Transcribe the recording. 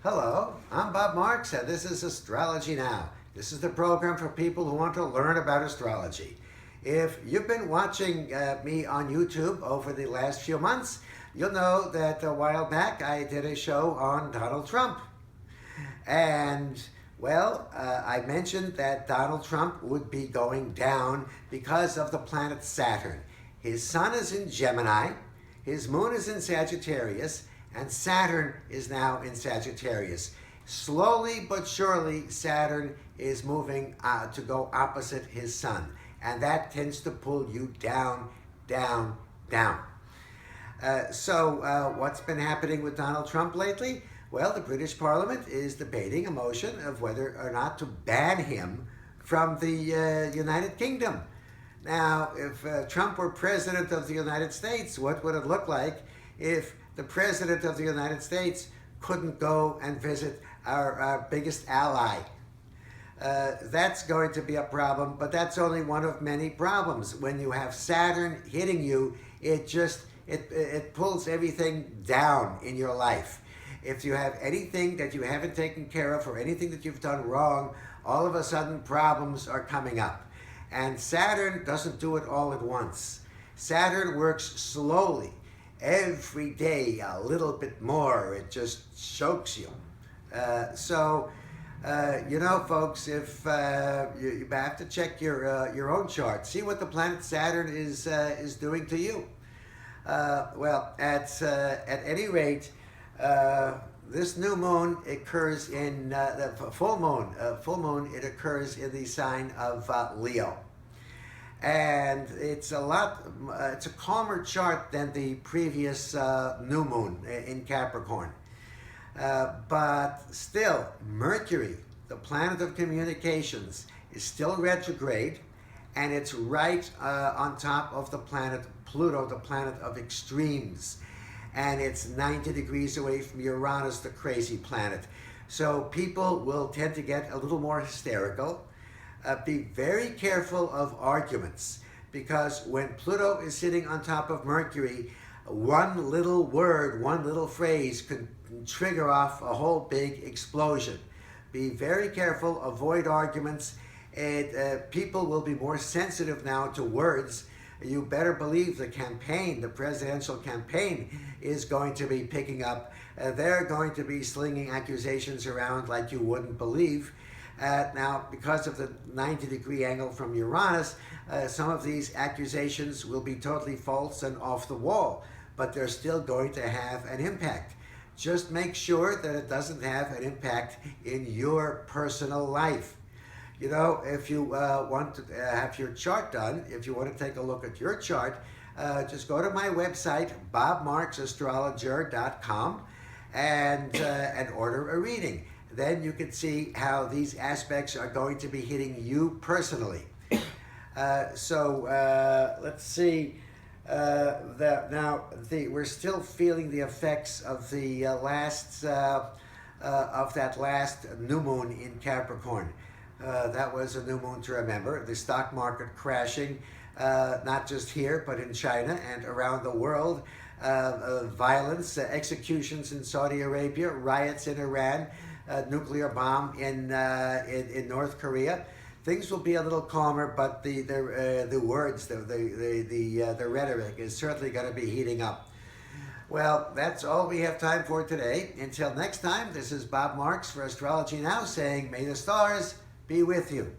Hello, I'm Bob Marks and this is Astrology Now. This is the program for people who want to learn about astrology. If you've been watching me on YouTube over the last few months, you'll know that a while back I did a show on Donald Trump. And well, I mentioned that Donald Trump would be going down because of the planet Saturn. His sun is in Gemini, his moon is in Sagittarius, and Saturn is now in Sagittarius. Slowly but surely, Saturn is moving to go opposite his sun. And that tends to pull you down, down, down. So what's been happening with Donald Trump lately? Well, the British Parliament is debating a motion of whether or not to ban him from the United Kingdom. Now, if Trump were president of the United States, what would it look like if the president of the United States couldn't go and visit our biggest ally? That's going to be a problem, but that's only one of many problems. When you have Saturn hitting you, it pulls everything down in your life. If you have anything that you haven't taken care of or anything that you've done wrong, all of a sudden problems are coming up. And Saturn doesn't do it all at once. Saturn works slowly. Every day a little bit more. It just chokes you. You know, folks, if you have to check your own chart, see what the planet Saturn is doing to you. Well, at any rate, this new moon occurs in the full moon. Full moon, it occurs in the sign of Leo. And it's a calmer chart than the previous new moon in Capricorn. But still, Mercury, the planet of communications, is still retrograde, and it's right on top of the planet Pluto, the planet of extremes. And it's 90 degrees away from Uranus, the crazy planet. So people will tend to get a little more hysterical. Be very careful of arguments, because when Pluto is sitting on top of Mercury, one little word, one little phrase could trigger off a whole big explosion. Be very careful, avoid arguments. People will be more sensitive now to words. You better believe the campaign, the presidential campaign, is going to be picking up. They're going to be slinging accusations around like you wouldn't believe. Now, because of the 90-degree angle from Uranus, some of these accusations will be totally false and off the wall, but they're still going to have an impact. Just make sure that it doesn't have an impact in your personal life. You know, if you want to have your chart done, if you want to take a look at your chart, just go to my website, bobmarksastrologer.com, and order a reading. Then you can see how these aspects are going to be hitting you personally. Let's see. We're still feeling the effects of the that last new moon in Capricorn. That was a new moon to remember. The stock market crashing, not just here, but in China and around the world. Violence, executions in Saudi Arabia, riots in Iran, nuclear bomb in North Korea. Things will be a little calmer, but the words, the rhetoric is certainly going to be heating up. Well, that's all we have time for today. Until next time, this is Bob Marks for Astrology Now saying, may the stars be with you.